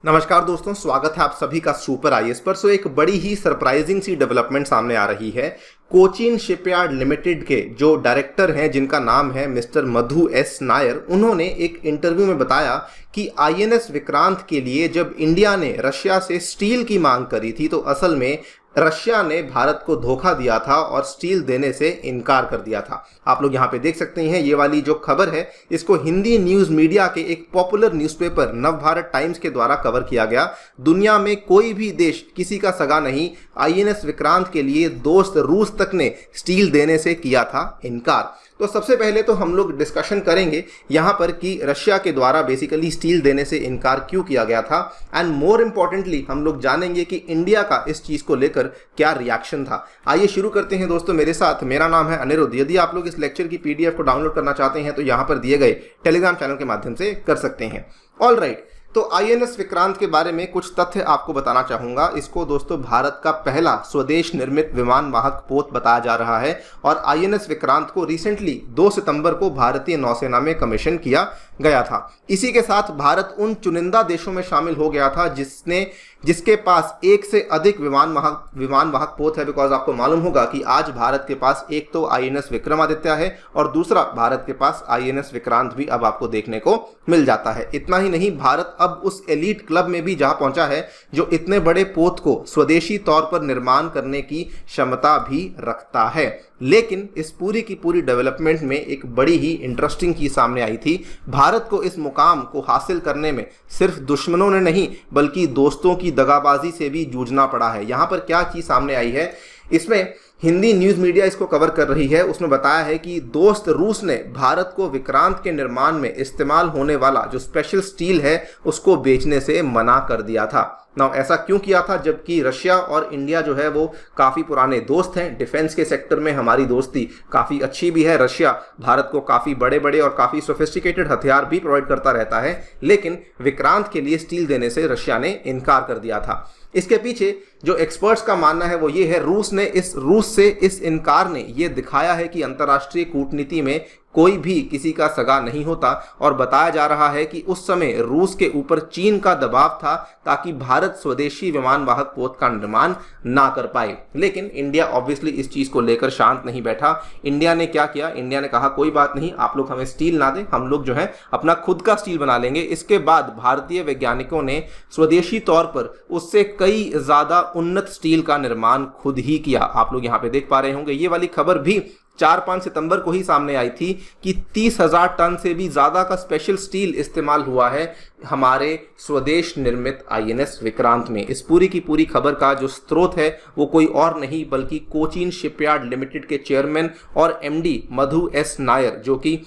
नमस्कार दोस्तों, स्वागत है आप सभी का सुपर आईएएस पर। एक बड़ी ही सरप्राइजिंग सी डेवलपमेंट सामने आ रही है। कोचिन शिपयार्ड लिमिटेड के जो डायरेक्टर हैं, जिनका नाम है मिस्टर मधु एस नायर, उन्होंने एक इंटरव्यू में बताया कि आईएनएस विक्रांत के लिए जब इंडिया ने रशिया से स्टील की मांग करी थी तो असल में रशिया ने भारत को धोखा दिया था और स्टील देने से इनकार कर दिया था। आप लोग यहाँ पे देख सकते हैं, ये वाली जो खबर है इसको हिंदी न्यूज मीडिया के एक पॉपुलर न्यूज़पेपर नवभारत टाइम्स के द्वारा कवर किया गया। दुनिया में कोई भी देश किसी का सगा नहीं, आईएनएस विक्रांत के लिए दोस्त रूस तक ने स्टील देने से किया था इनकार। तो सबसे पहले तो हम लोग डिस्कशन करेंगे यहाँ पर कि रशिया के द्वारा बेसिकली स्टील देने से इनकार क्यों किया गया था, एंड मोर इम्पॉर्टेंटली हम लोग जानेंगे कि इंडिया का इस चीज़ को लेकर क्या रिएक्शन था। आइए शुरू करते हैं दोस्तों मेरे साथ। मेरा नाम है अनिरुद्ध। यदि आप लोग इस लेक्चर की पीडीएफ को डाउनलोड करना चाहते हैं तो यहाँ पर दिए गए टेलीग्राम चैनल के माध्यम से कर सकते हैं। ऑल राइट, तो आईएनएस विक्रांत के बारे में कुछ तथ्य आपको बताना चाहूंगा। इसको दोस्तों भारत का पहला स्वदेश निर्मित विमान वाहक पोत बताया जा रहा है और आईएनएस विक्रांत को रिसेंटली 2 सितंबर को भारतीय नौसेना में कमीशन किया गया था। इसी के साथ भारत उन चुनिंदा देशों में शामिल हो गया था जिसके पास एक से अधिक विमान वाहक पोत है। बिकॉज आपको मालूम होगा कि आज भारत के पास एक तो आईएनएस विक्रमादित्य है और दूसरा भारत के पास आईएनएस विक्रांत भी अब आपको देखने को मिल जाता है। इतना ही नहीं, भारत अब उस एलीट क्लब में भी जा पहुंचा है जो इतने बड़े पोत को स्वदेशी तौर पर निर्माण करने की क्षमता भी रखता है। लेकिन इस पूरी की पूरी डेवलपमेंट में एक बड़ी ही इंटरेस्टिंग चीज सामने आई थी। भारत को इस मुकाम को हासिल करने में सिर्फ दुश्मनों ने नहीं बल्कि दोस्तों की दगाबाजी से भी जूझना पड़ा है। यहाँ पर क्या चीज सामने आई है, इसमें हिंदी न्यूज़ मीडिया इसको कवर कर रही है। उसमें बताया है कि दोस्त रूस ने भारत को विक्रांत के निर्माण में इस्तेमाल होने वाला जो स्पेशल स्टील है उसको बेचने से मना कर दिया था। नाउ ऐसा क्यों किया था, जबकि रशिया और इंडिया जो है वो काफ़ी पुराने दोस्त हैं। डिफेंस के सेक्टर में हमारी दोस्ती काफ़ी अच्छी भी है। रशिया भारत को काफ़ी बड़े बड़े और काफ़ी सोफिस्टिकेटेड हथियार भी प्रोवाइड करता रहता है, लेकिन विक्रांत के लिए स्टील देने से रशिया ने इनकार कर दिया था। इसके पीछे जो एक्सपर्ट्स का मानना है वो ये है, रूस से इस इनकार ने ये दिखाया है कि अंतर्राष्ट्रीय कूटनीति में कोई भी किसी का सगा नहीं होता और बताया जा रहा है कि उस समय रूस के ऊपर चीन का दबाव था ताकि भारत स्वदेशी विमान वाहक पोत का निर्माण ना कर पाए। लेकिन इंडिया ऑब्वियसली इस चीज को लेकर शांत नहीं बैठा। इंडिया ने क्या किया, इंडिया ने कहा कोई बात नहीं, आप लोग हमें स्टील ना दें, हम लोग जो है अपना खुद का स्टील बना लेंगे। इसके बाद भारतीय वैज्ञानिकों ने स्वदेशी तौर पर उससे कई ज्यादा उन्नत स्टील का निर्माण खुद ही किया। आप लोग यहाँ पे देख पा रहे होंगे, ये वाली खबर भी 4-5 सितंबर को ही सामने आई थी कि 30,000 टन से भी ज्यादा का स्पेशल स्टील इस्तेमाल हुआ है हमारे स्वदेश निर्मित आईएनएस विक्रांत में। इस पूरी की पूरी खबर का जो स्रोत है वो कोई और नहीं बल्कि कोचिन शिपयार्ड लिमिटेड के चेयरमैन और एमडी मधु एस नायर, जो कि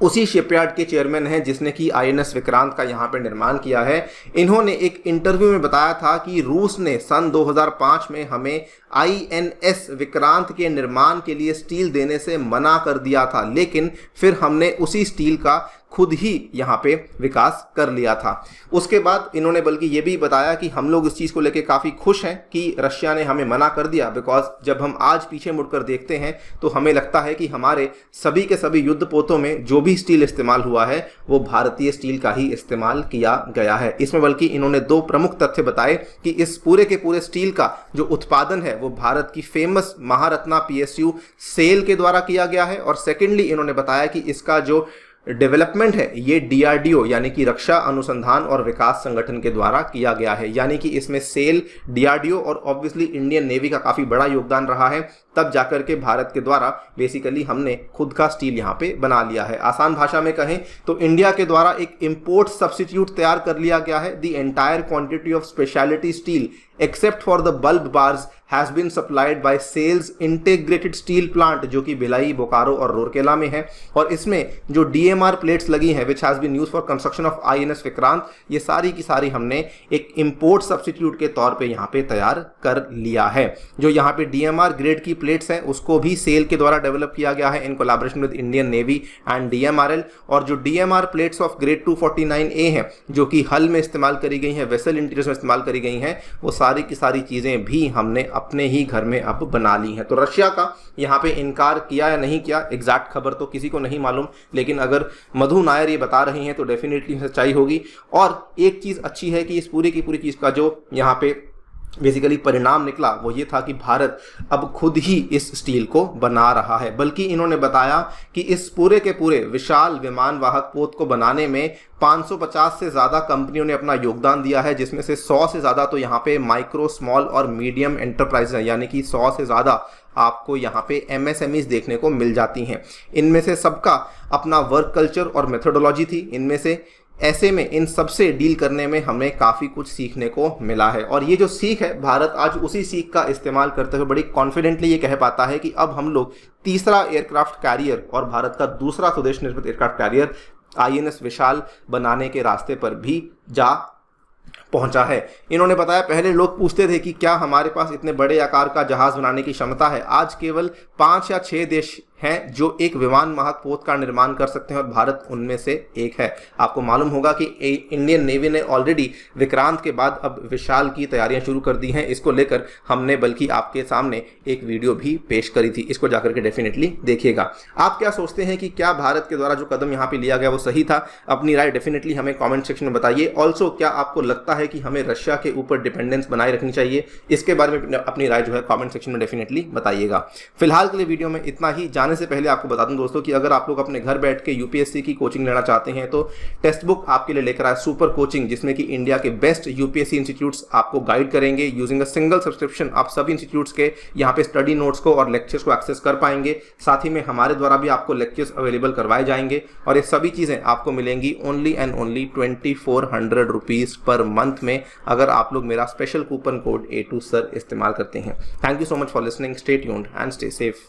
उसी शिपयार्ड के चेयरमैन हैं जिसने कि आईएनएस विक्रांत का यहाँ पर निर्माण किया है। इन्होंने एक इंटरव्यू में बताया था कि रूस ने सन 2005 में हमें आईएनएस विक्रांत के निर्माण के लिए स्टील देने से मना कर दिया था, लेकिन फिर हमने उसी स्टील का खुद ही यहाँ पे विकास कर लिया था। उसके बाद इन्होंने बल्कि ये भी बताया कि हम लोग इस चीज़ को लेकर काफ़ी खुश हैं कि रशिया ने हमें मना कर दिया, बिकॉज जब हम आज पीछे मुड़कर देखते हैं तो हमें लगता है कि हमारे सभी के सभी युद्ध पोतों में जो भी स्टील इस्तेमाल हुआ है वो भारतीय स्टील का ही इस्तेमाल किया गया है। इसमें बल्कि इन्होंने 2 प्रमुख तथ्य बताए कि इस पूरे के पूरे स्टील का जो उत्पादन है वो भारत की फेमस महारत्ना पीएसयू सेल के द्वारा किया गया है, और सेकेंडली इन्होंने बताया कि इसका जो डेवलपमेंट है ये डीआरडीओ यानी कि रक्षा अनुसंधान और विकास संगठन के द्वारा किया गया है। यानी कि इसमें सेल, डीआरडीओ और ऑब्वियसली इंडियन नेवी का काफ़ी बड़ा योगदान रहा है, तब जाकर के भारत के द्वारा बेसिकली हमने खुद का स्टील यहाँ पे बना लिया है। आसान भाषा में कहें तो इंडिया के द्वारा एक इंपोर्ट सब्स्टिट्यूट तैयार कर लिया गया है। The entire quantity of speciality steel except for the bulb bars has been supplied by sales integrated steel plant, जो कि भिलाई, बोकारो और रूरकेला में है। और इसमें जो डीएमआर प्लेट्स लगी हैं which has been used for construction of INS Vikrant, ये सारी की सारी हमने एक इंपोर्ट सब्स्टिट्यूट के तौर पे यहाँ पे तैयार कर लिया है। जो यहाँ पे डीएमआर ग्रेड की प्लेट्स हैं उसको भी सेल के द्वारा डेवलप किया गया है in collaboration with Indian navy and DMRL. और जो DMR plates of grade 249A हैं जो कि हल में इस्तेमाल करी गई हैं, वेसल इंटीरियर्स में इस्तेमाल करी गई हैं, वो सारी की सारी चीज़ें भी हमने अपने ही घर में अब बना ली हैं। तो रशिया का यहाँ पे इनकार किया या नहीं किया, एग्जैक्ट खबर तो किसी को नहीं मालूम, लेकिन अगर मधु नायर ये बता रही हैं तो डेफिनेटली सच्चाई होगी। और एक चीज़ अच्छी है कि इस पूरी की पूरी चीज़ का जो यहाँ पे बेसिकली परिणाम निकला वो ये था कि भारत अब खुद ही इस स्टील को बना रहा है। बल्कि इन्होंने बताया कि इस पूरे के पूरे विशाल विमान वाहक पोत को बनाने में 550 से ज़्यादा कंपनियों ने अपना योगदान दिया है, जिसमें से 100 से ज़्यादा तो यहाँ पे माइक्रो, स्मॉल और मीडियम एंटरप्राइज है, यानी कि 100 से ज़्यादा आपको यहाँ पे MSMEs देखने को मिल जाती हैं। इनमें से सबका अपना वर्क कल्चर और मेथोडोलॉजी थी इनमें से। ऐसे में इन सबसे डील करने में हमें काफ़ी कुछ सीखने को मिला है, और ये जो सीख है भारत आज उसी सीख का इस्तेमाल करते हुए बड़ी कॉन्फिडेंटली ये कह पाता है कि अब हम लोग तीसरा एयरक्राफ्ट कैरियर और भारत का दूसरा स्वदेश निर्मित एयरक्राफ्ट कैरियर INS विशाल बनाने के रास्ते पर भी जा पहुंचा है। इन्होंने बताया पहले लोग पूछते थे कि क्या हमारे पास इतने बड़े आकार का जहाज बनाने की क्षमता है। आज केवल 5 या 6 देश हैं जो एक विमान वाहक पोत का निर्माण कर सकते हैं और भारत उनमें से एक है। आपको मालूम होगा कि इंडियन नेवी ने ऑलरेडी विक्रांत के बाद अब विशाल की तैयारियां शुरू कर दी हैं। इसको लेकर हमने बल्कि आपके सामने एक वीडियो भी पेश करी थी, इसको जाकर के डेफिनेटली देखिएगा। आप क्या सोचते हैं कि क्या भारत के द्वारा जो कदम यहाँ पे लिया गया वो सही था? अपनी राय डेफिनेटली हमें कॉमेंट सेक्शन में बताइए। ऑल्सो क्या आपको लगता है कि हमें रशिया के ऊपर डिपेंडेंस बनाए रखनी चाहिए? इसके बारे में अपनी राय जो है कॉमेंट सेक्शन में डेफिनेटली बताइएगा। फिलहाल के लिए वीडियो में इतना ही। जाने से पहले आपको बता दूं दोस्तों कि अगर आप लोग अपने घर बैठ के UPSC की कोचिंग लेना चाहते हैं तो टेक्स्ट बुक आपके लिए लेकर आए सुपर कोचिंग, जिसमें कि इंडिया के बेस्ट UPSC इंस्टीट्यूट्स आपको गाइड करेंगे। यूजिंग अ सिंगल सब्सक्रिप्शन आप सभी इंस्टीट्यूट्स के यहाँ पे स्टडी नोट्स को और लेक्चर्स को एक्सेस कर पाएंगे। साथ ही में हमारे द्वारा भी आपको लेक्चर्स अवेलेबल करवाए जाएंगे, और ये सभी चीज़ें आपको मिलेंगी only and only 2400 rupees per month में, अगर आप लोग मेरा स्पेशल कूपन कोड A2SIR इस्तेमाल करते हैं। Thank you so much for listening. Stay tuned and stay safe.